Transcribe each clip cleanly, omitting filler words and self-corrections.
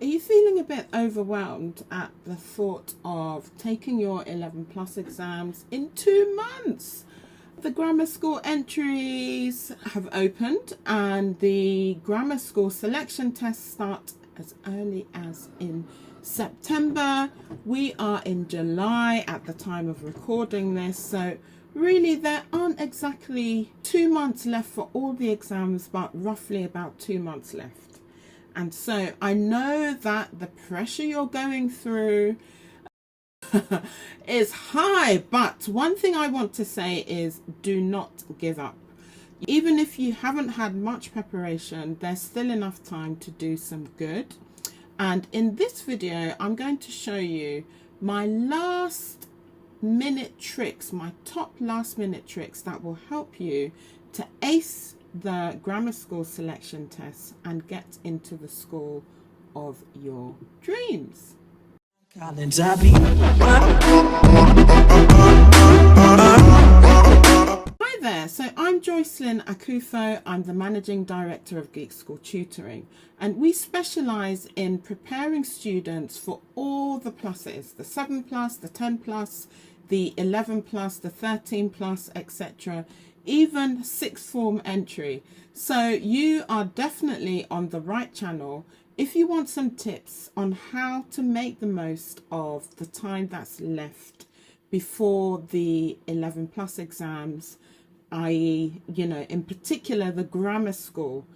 Are you feeling a bit overwhelmed at the thought of taking your 11 plus exams in 2 months? The grammar school entries have opened and the grammar school selection tests start as early as in September. We are in July at the time of recording this, so really there aren't exactly 2 months left for all the exams, but roughly about 2 months left. And so I know that the pressure you're going through is high, but one thing I want to say is do not give up. Even if you haven't had much preparation, there's still enough time to do some good. And in this video, I'm going to show you my last minute tricks, my top last minute tricks that will help you to ace the grammar school selection tests and get into the school of your dreams. Hi there, so I'm Joycelyn Akufo. I'm the Managing Director of Geek School Tutoring, and we specialise in preparing students for all the pluses, the 7 plus, the 10 plus, the 11 plus, the 13 plus, etc., even sixth form entry. So you are definitely on the right channel if you want some tips on how to make the most of the time that's left before the 11 plus exams, i.e., in particular the grammar school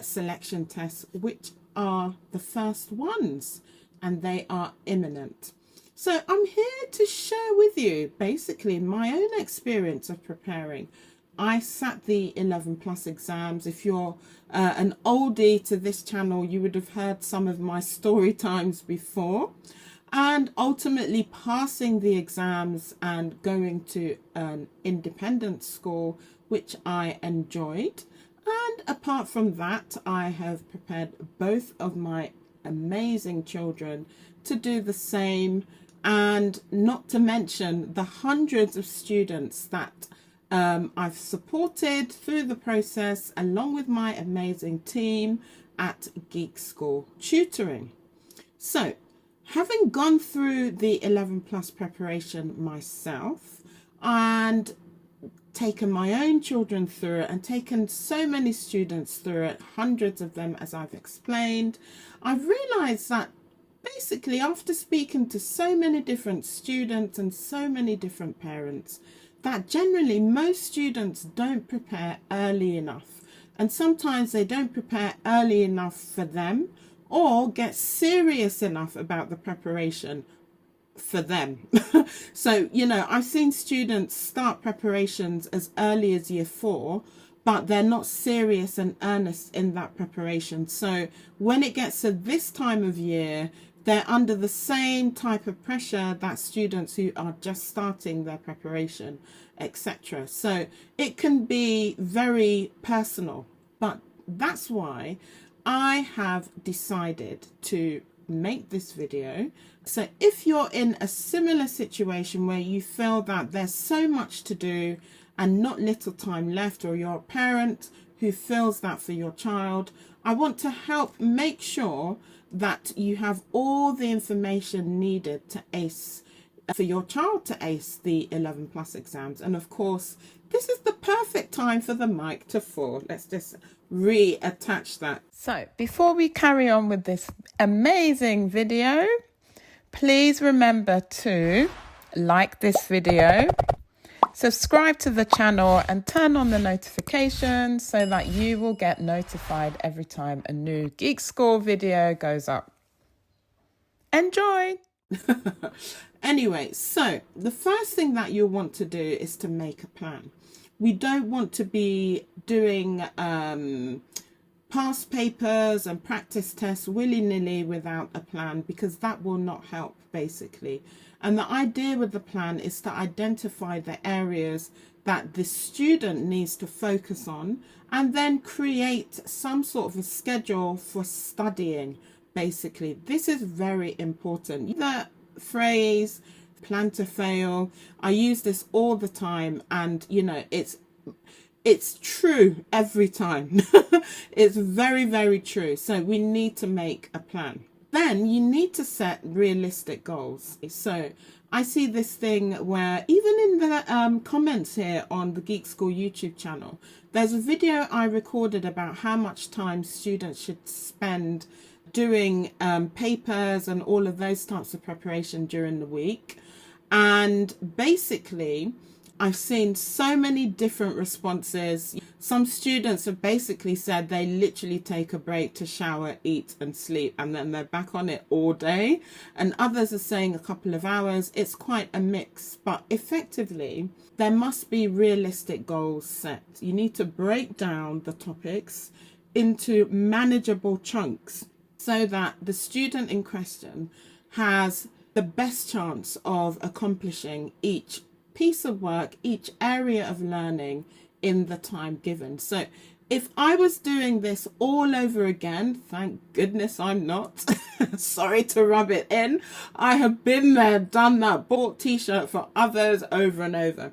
selection tests, which are the first ones, and they are imminent. So I'm here to share with you basically my own experience of preparing. I sat the 11 plus exams. If you're an oldie to this channel, you would have heard some of my story times before, and ultimately passing the exams and going to an independent school, which I enjoyed. And apart from that, I have prepared both of my amazing children to do the same, and not to mention the hundreds of students that I've supported through the process, along with my amazing team at Geek School Tutoring. So, having gone through the 11 plus preparation myself and taken my own children through it and taken so many students through it, hundreds of them as I've explained, I've realized that basically after speaking to so many different students and so many different parents, that generally most students don't prepare early enough, and sometimes they don't prepare early enough for them or get serious enough about the preparation for them. So I've seen students start preparations as early as year 4, but they're not serious and earnest in that preparation. So when it gets to this time of year, they're under the same type of pressure that students who are just starting their preparation, etc. So it can be very personal, but that's why I have decided to make this video. So if you're in a similar situation where you feel that there's so much to do and not little time left, or you're a parent who feels that for your child, I want to help make sure that you have all the information needed to ace, for your child to ace the 11 plus exams. And of course, this is the perfect time for the mic to fall. Let's just reattach that. So before we carry on with this amazing video, please remember to like this video, subscribe to the channel, and turn on the notifications so that you will get notified every time a new Geek School video goes up. Enjoy! Anyway, so the first thing that you'll want to do is to make a plan. We don't want to be doing past papers and practice tests willy-nilly without a plan, because that will not help basically. And the idea with the plan is to identify the areas that the student needs to focus on, and then create some sort of a schedule for studying. Basically, this is very important. The phrase plan to fail, I use this all the time, and it's true every time. It's very, very true. So we need to make a plan. then you need to set realistic goals. So I see this thing where even in the comments here on the Geek School YouTube channel, there's a video I recorded about how much time students should spend doing papers and all of those types of preparation during the week. And basically, I've seen so many different responses. Some students have basically said they literally take a break to shower, eat and sleep, and then they're back on it all day. And others are saying a couple of hours. It's quite a mix, but effectively, there must be realistic goals set. You need to break down the topics into manageable chunks so that the student in question has the best chance of accomplishing each piece of work, each area of learning in the time given. So if I was doing this all over again, thank goodness I'm not. Sorry to rub it in. I have been there, done that, bought t-shirt for others over and over.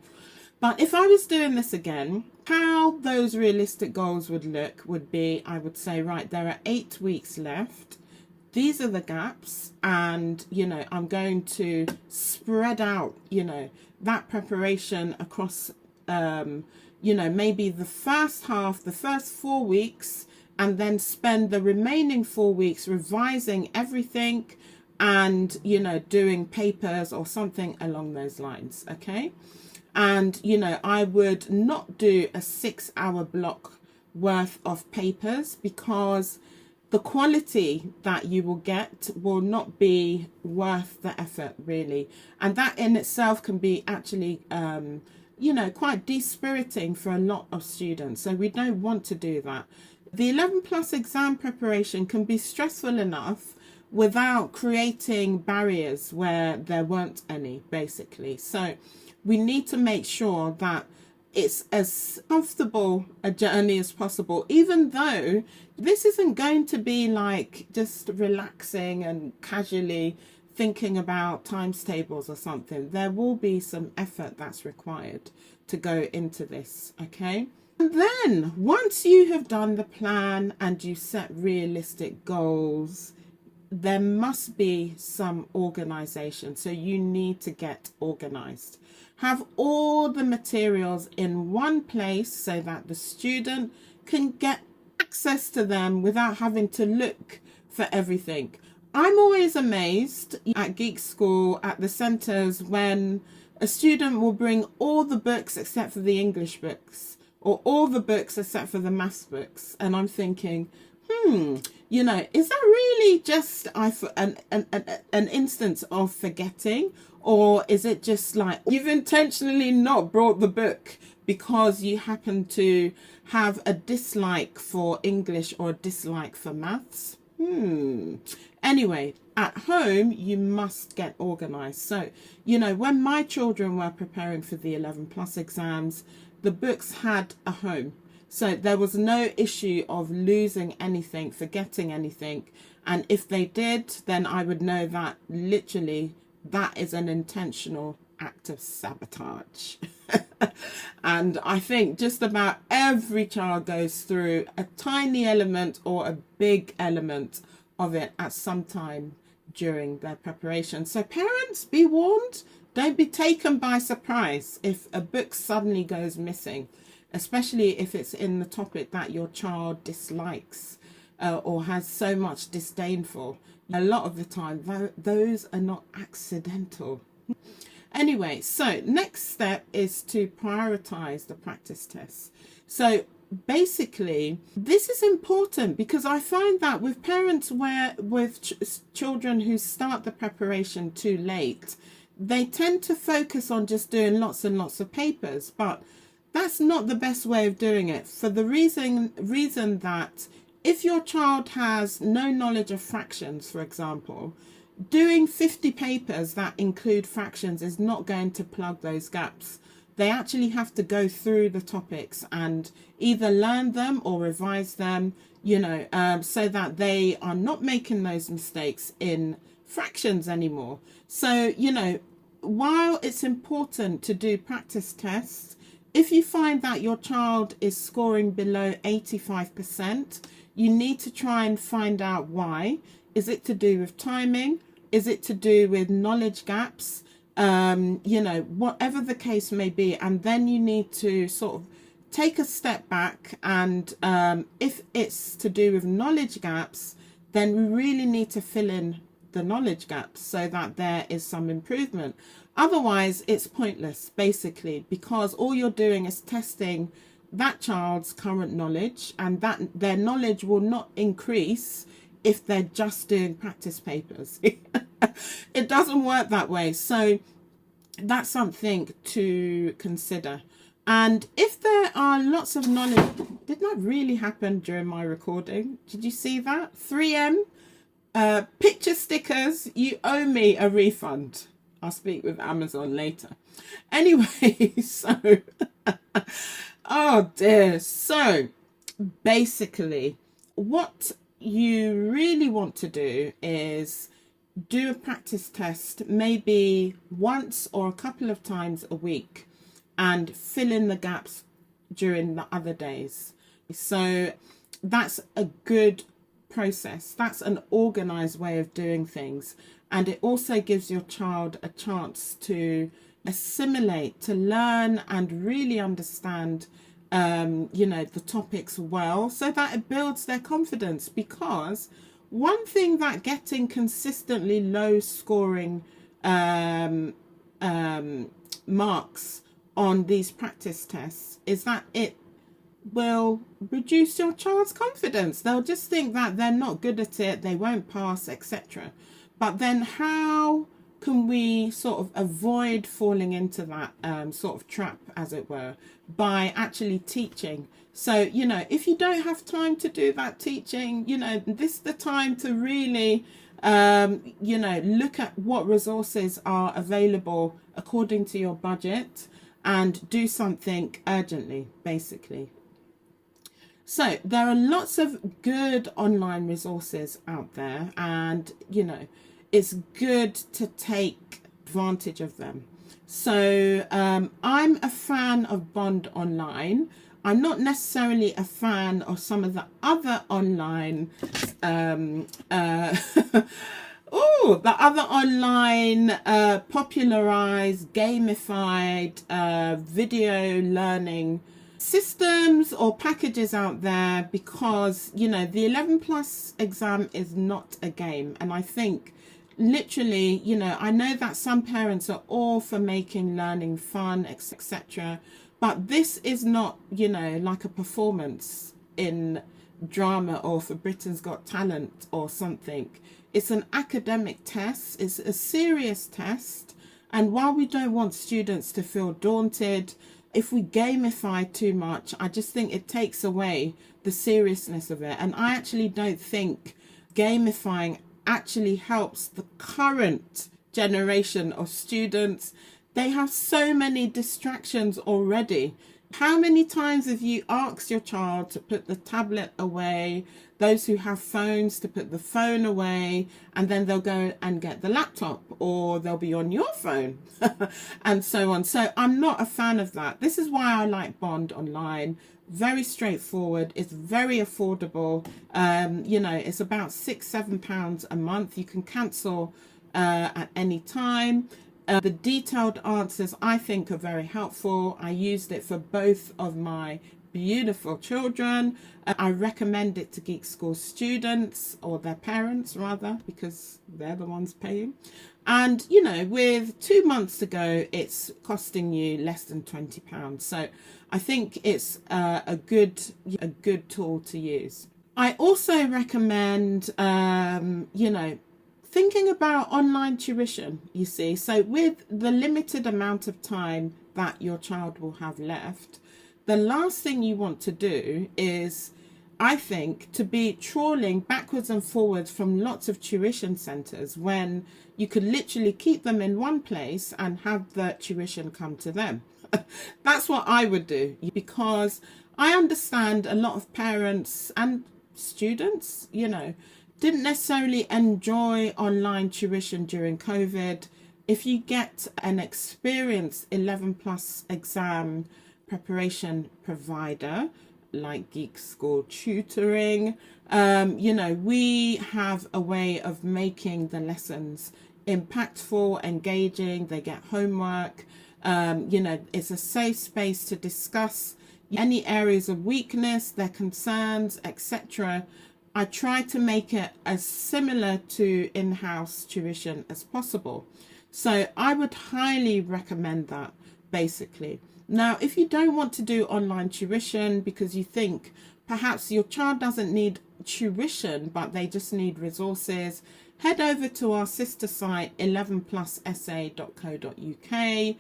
But if I was doing this again, how those realistic goals would look would be, I would say, right, there are 8 weeks left. These are the gaps, and, you know, I'm going to spread out, you know, that preparation across, you know, maybe the first half, the first 4 weeks, and then spend the remaining 4 weeks revising everything and, you know, doing papers or something along those lines, okay? And, you know, I would not do a 6-hour block worth of papers because the quality that you will get will not be worth the effort, really. And that in itself can be actually, you know, quite dispiriting for a lot of students. So we don't want to do that. The 11+ exam preparation can be stressful enough without creating barriers where there weren't any, basically. So we need to make sure that it's as comfortable a journey as possible, even though this isn't going to be like just relaxing and casually thinking about times tables or something. There will be some effort that's required to go into this, okay? And then once you have done the plan and you set realistic goals, there must be some organization. So you need to get organized. Have all the materials in one place so that the student can get access to them without having to look for everything. I'm always amazed at Geek School, at the centres, when a student will bring all the books except for the English books, or all the books except for the maths books. And I'm thinking, you know, is that really just an instance of forgetting? Or is it just like you've intentionally not brought the book because you happen to have a dislike for English or a dislike for maths? Anyway, at home, you must get organised. So, you know, when my children were preparing for the 11+ exams, the books had a home. So there was no issue of losing anything, forgetting anything. And if they did, then I would know that literally that is an intentional act of sabotage. And I think just about every child goes through a tiny element or a big element of it at some time during their preparation. So parents, be warned, don't be taken by surprise if a book suddenly goes missing, especially if it's in the topic that your child dislikes or has so much disdain for. A lot of the time, those are not accidental. Anyway, so next step is to prioritize the practice tests. So basically, this is important because I find that with parents with children who start the preparation too late, they tend to focus on just doing lots and lots of papers, but that's not the best way of doing it, for the reason that if your child has no knowledge of fractions, for example, doing 50 papers that include fractions is not going to plug those gaps. They actually have to go through the topics and either learn them or revise them, you know, so that they are not making those mistakes in fractions anymore. So, you know, while it's important to do practice tests, if you find that your child is scoring below 85%, you need to try and find out why. Is it to do with timing? Is it to do with knowledge gaps? You know, whatever the case may be. And then you need to sort of take a step back, and if it's to do with knowledge gaps, then we really need to fill in the knowledge gaps so that there is some improvement. Otherwise, it's pointless, basically, because all you're doing is testing that child's current knowledge, and that their knowledge will not increase if they're just doing practice papers. It doesn't work that way. So that's something to consider. And if there are lots of knowledge, did that really happen during my recording? Did you see that? 3M, picture stickers, you owe me a refund. I'll speak with Amazon later. Anyway, so, oh dear. So basically, what you really want to do is do a practice test maybe once or a couple of times a week, and fill in the gaps during the other days. So that's a good process. That's an organized way of doing things. And it also gives your child a chance to assimilate, to learn and really understand, you know, the topics well, so that it builds their confidence. Because one thing that getting consistently low scoring marks on these practice tests is that it will reduce your child's confidence. They'll just think that they're not good at it, they won't pass, etc. But then how can we sort of avoid falling into that sort of trap, as it were, by actually teaching? So, you know, if you don't have time to do that teaching, you know, this is the time to really you know, look at what resources are available according to your budget, and do something urgently, basically. So there are lots of good online resources out there, and, you know, it's good to take advantage of them. So I'm a fan of Bond Online. I'm not necessarily a fan of some of the other online popularized, gamified video learning systems or packages out there, because, you know, the 11 plus exam is not a game. And I think literally, you know, I know that some parents are all for making learning fun, etc. But this is not, you know, like a performance in drama or for Britain's Got Talent or something. It's an academic test. It's a serious test. And while we don't want students to feel daunted, if we gamify too much, I just think it takes away the seriousness of it. And I actually don't think gamifying actually helps the current generation of students. They have so many distractions already. How many times have you asked your child to put the tablet away, those who have phones to put the phone away, and then they'll go and get the laptop, or they'll be on your phone and so on. So I'm not a fan of that. This is why I like Bond Online. Very straightforward. It's very affordable. You know, it's about £6-7 a month. You can cancel at any time. The detailed answers, I think, are very helpful. I used it for both of my beautiful children. I recommend it to Geek School students, or their parents rather, because they're the ones paying. And, you know, with 2 months to go, it's costing you less than £20. So I think it's a good tool to use. I also recommend, you know, thinking about online tuition, you see. So with the limited amount of time that your child will have left, the last thing you want to do is, I think, to be trawling backwards and forwards from lots of tuition centres, when you could literally keep them in one place and have the tuition come to them. That's what I would do, because I understand a lot of parents and students, you know, didn't necessarily enjoy online tuition during COVID. If you get an experienced 11 plus exam preparation provider like Geek School Tutoring. We have a way of making the lessons impactful, engaging. They get homework. It's a safe space to discuss any areas of weakness, their concerns, etc. I try to make it as similar to in-house tuition as possible. So I would highly recommend that, basically. Now, if you don't want to do online tuition because you think perhaps your child doesn't need tuition, but they just need resources, head over to our sister site, 11plussa.co.uk.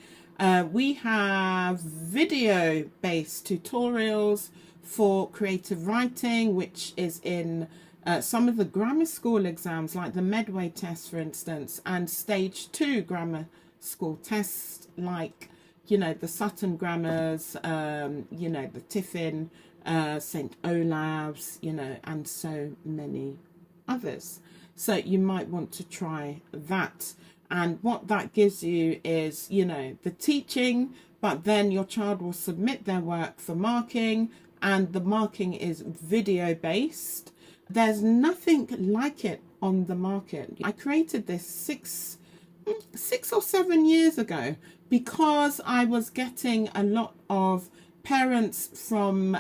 We have video-based tutorials for creative writing, which is in some of the grammar school exams, like the Medway test, for instance, and stage 2 grammar school tests, like, the Sutton grammars, the Tiffin, St Olave's, and so many others. So you might want to try that. And what that gives you is, the teaching, but then your child will submit their work for marking, and the marking is video based. There's nothing like it on the market. I created this six or 7 years ago because I was getting a lot of parents from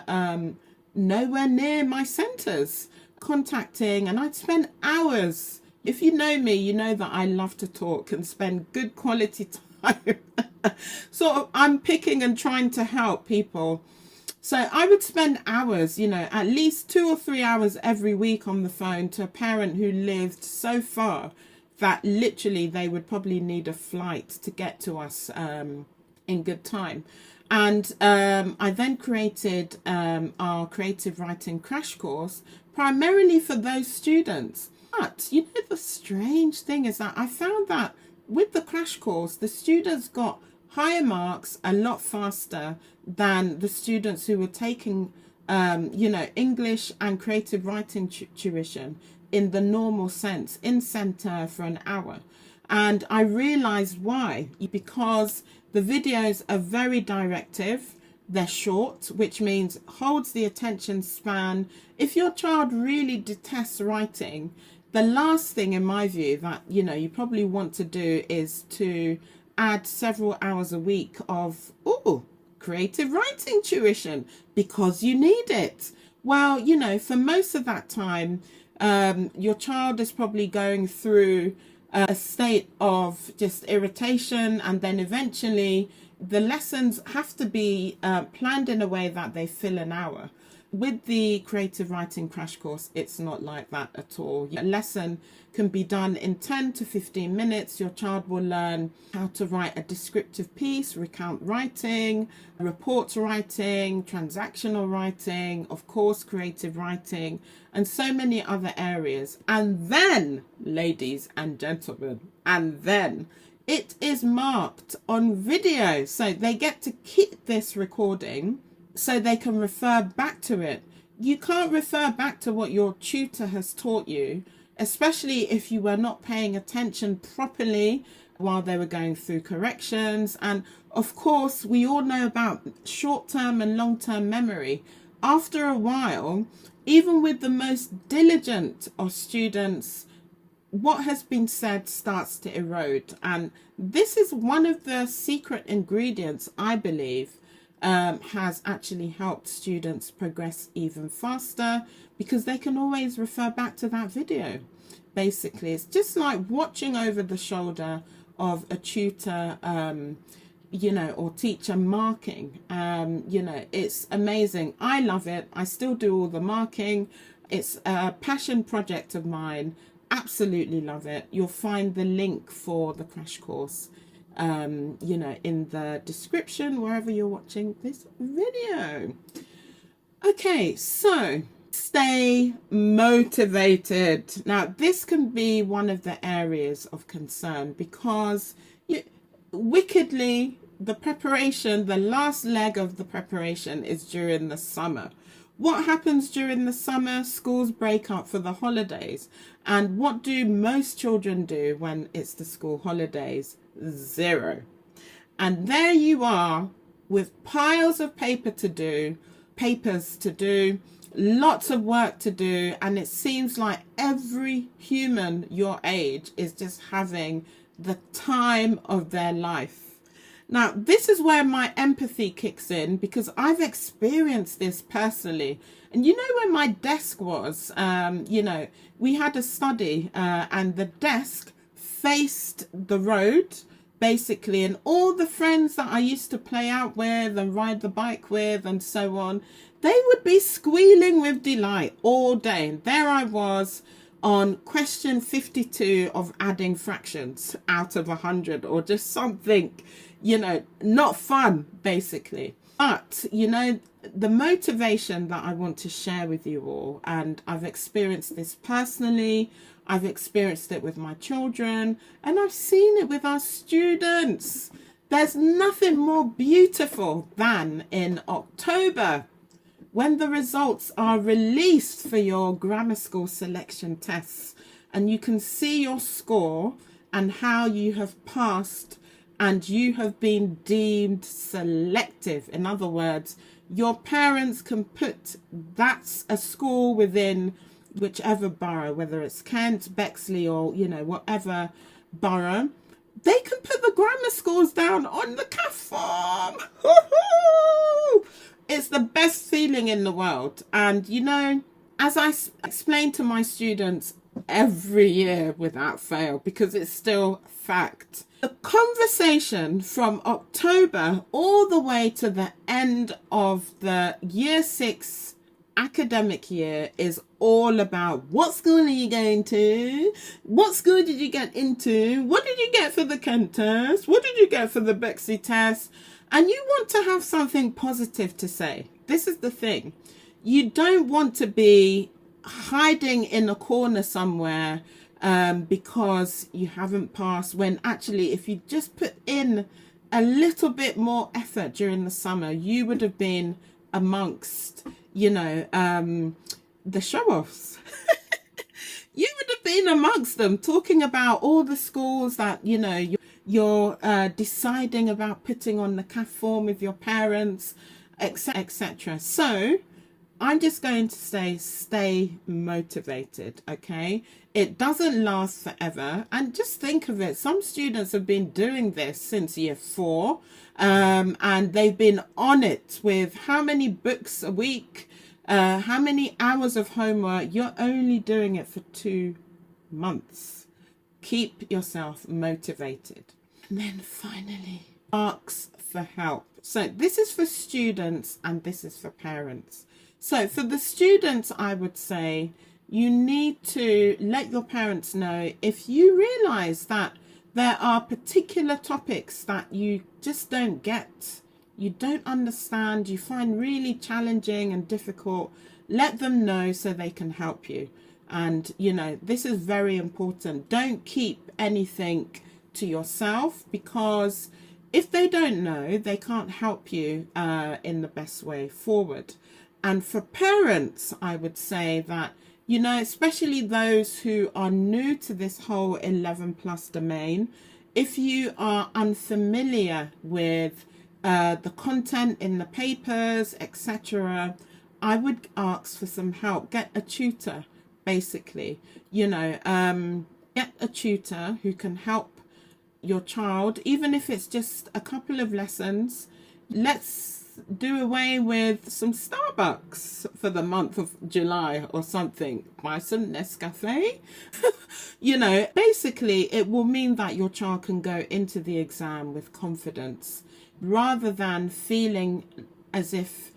nowhere near my centres contacting, and I'd spend hours. If you know me, you know that I love to talk and spend good quality time. Sort of unpicking and trying to help people. So I would spend hours, at least 2 or 3 hours every week on the phone to a parent who lived so far that literally they would probably need a flight to get to us in good time. And I then created our creative writing crash course primarily for those students. But the strange thing is that I found that with the crash course, the students got higher marks a lot faster than the students who were taking, English and creative writing tuition in the normal sense, in centre for an hour. And I realised why, because the videos are very directive. They're short, which means holds the attention span. If your child really detests writing, the last thing, in my view, that you probably want to do is to add several hours a week of creative writing tuition because you need it. Well, for most of that time, your child is probably going through a state of just irritation, and then eventually the lessons have to be planned in a way that they fill an hour. With the creative writing crash course, it's not like that at all. A lesson can be done in 10 to 15 minutes. Your child will learn how to write a descriptive piece, recount writing, report writing, transactional writing, of course, creative writing, and so many other areas. And then, ladies and gentlemen, it is marked on video. So they get to keep this recording so they can refer back to it. You can't refer back to what your tutor has taught you, especially if you were not paying attention properly while they were going through corrections. And of course, we all know about short-term and long-term memory. After a while, even with the most diligent of students, what has been said starts to erode. And this is one of the secret ingredients, I believe, has actually helped students progress even faster, because they can always refer back to that video. Basically, it's just like watching over the shoulder of a tutor, or teacher marking. It's amazing. I love it. I still do all the marking. It's a passion project of mine. Absolutely love it. You'll find the link for the crash course in the description wherever you're watching this video. Okay, so stay motivated. Now, this can be one of the areas of concern, because wickedly, the last leg of the preparation is during the summer. What happens during the summer? Schools break up for the holidays. And what do most children do when it's the school holidays? Zero. And there you are with piles of paper to do, papers to do, lots of work to do, and it seems like every human your age is just having the time of their life. Now, this is where my empathy kicks in, because I've experienced this personally. And you know, where my desk was, you know, we had a study and the desk faced the road, basically, and all the friends that I used to play out with and ride the bike with and so on, they would be squealing with delight all day. And there I was on question 52 of adding fractions out of 100, or just something, you know, not fun, basically. But, you know, the motivation that I want to share with you all, and I've experienced this personally, I've experienced it with my children, and I've seen it with our students. There's nothing more beautiful than in October, when the results are released for your grammar school selection tests, and you can see your score and how you have passed and you have been deemed selective. In other words, your parents can put that's a school within whichever borough, whether it's Kent, Bexley, or, you know, whatever borough, they can put the grammar scores down on the CAF form. It's the best feeling in the world. And, you know, as I explain to my students every year without fail, because it's still fact, the conversation from October all the way to the end of the year 6 academic year is all about what school are you going to? What school did you get into? What did you get for the Kent test? What did you get for the Bexley test? And you want to have something positive to say. This is the thing. You don't want to be hiding in a corner somewhere because you haven't passed, when actually if you just put in a little bit more effort during the summer, you would have been amongst, you know, the show-offs. You would have been amongst them, talking about all the schools that, you know, you're deciding about putting on the CAF form with your parents, etc., etc. So I'm just going to say, stay motivated, okay? It doesn't last forever. And just think of it. Some students have been doing this since year 4, and they've been on it with how many books a week, how many hours of homework. You're only doing it for 2 months. Keep yourself motivated. And then finally, ask for help. So this is for students and this is for parents. So for the students, I would say you need to let your parents know if you realize that there are particular topics that you just don't get, you don't understand, you find really challenging and difficult. Let them know so they can help you. And, you know, this is very important. Don't keep anything to yourself, because if they don't know, they can't help you in the best way forward. And for parents, I would say that, you know, especially those who are new to this whole 11+ domain, if you are unfamiliar with the content in the papers, etc., I would ask for some help. Get a tutor, basically. You know, get a tutor who can help your child, even if it's just a couple of lessons. Let's do away with some Starbucks for the month of July or something. Buy some Nescafe. You know, basically it will mean that your child can go into the exam with confidence, rather than feeling as if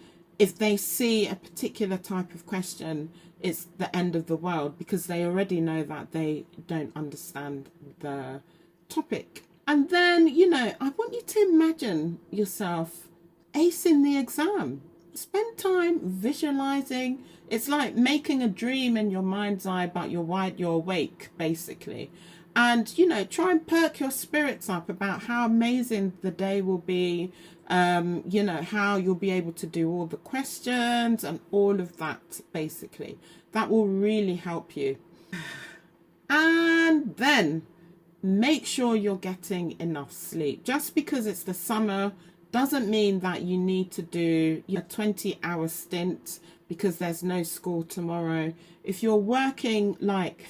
they see a particular type of question, it's the end of the world, because they already know that they don't understand the topic. And then, you know, I want you to imagine yourself acing the exam. Spend time visualizing. It's like making a dream in your mind's eye, but you're awake, basically. And, you know, try and perk your spirits up about how amazing the day will be. You know, how you'll be able to do all the questions and all of that, basically. That will really help you. And then make sure you're getting enough sleep. Just because it's the summer doesn't mean that you need to do a 20-hour stint because there's no school tomorrow. If you're working like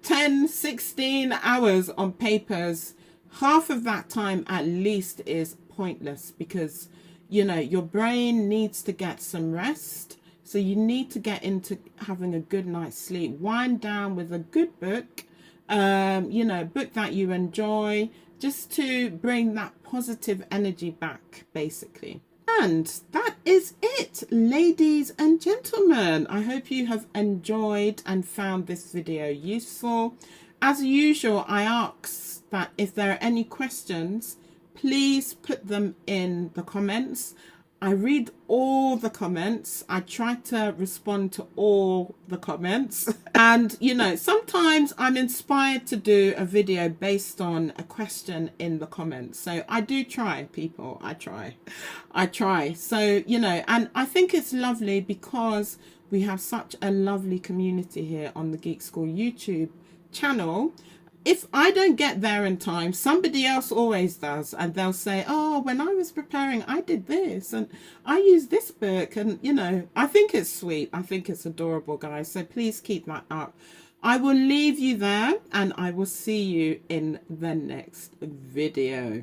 10, 16 hours on papers, half of that time at least is pointless, because you know your brain needs to get some rest. So you need to get into having a good night's sleep. Wind down with a good book, you know, book that you enjoy, just to bring that positive energy back, basically. And that is it, ladies and gentlemen. I hope you have enjoyed and found this video useful. As usual, I ask that if there are any questions, please put them in the comments. I read all the comments. I try to respond to all the comments. And, you know, sometimes I'm inspired to do a video based on a question in the comments. So I do try, people. I try. So, you know, and I think it's lovely because we have such a lovely community here on the Geek School YouTube channel. If I don't get there in time, somebody else always does, and they'll say, oh, when I was preparing, I did this and I used this book. And, you know, I think it's sweet. I think it's adorable, guys. So please keep that up. I will leave you there, and I will see you in the next video.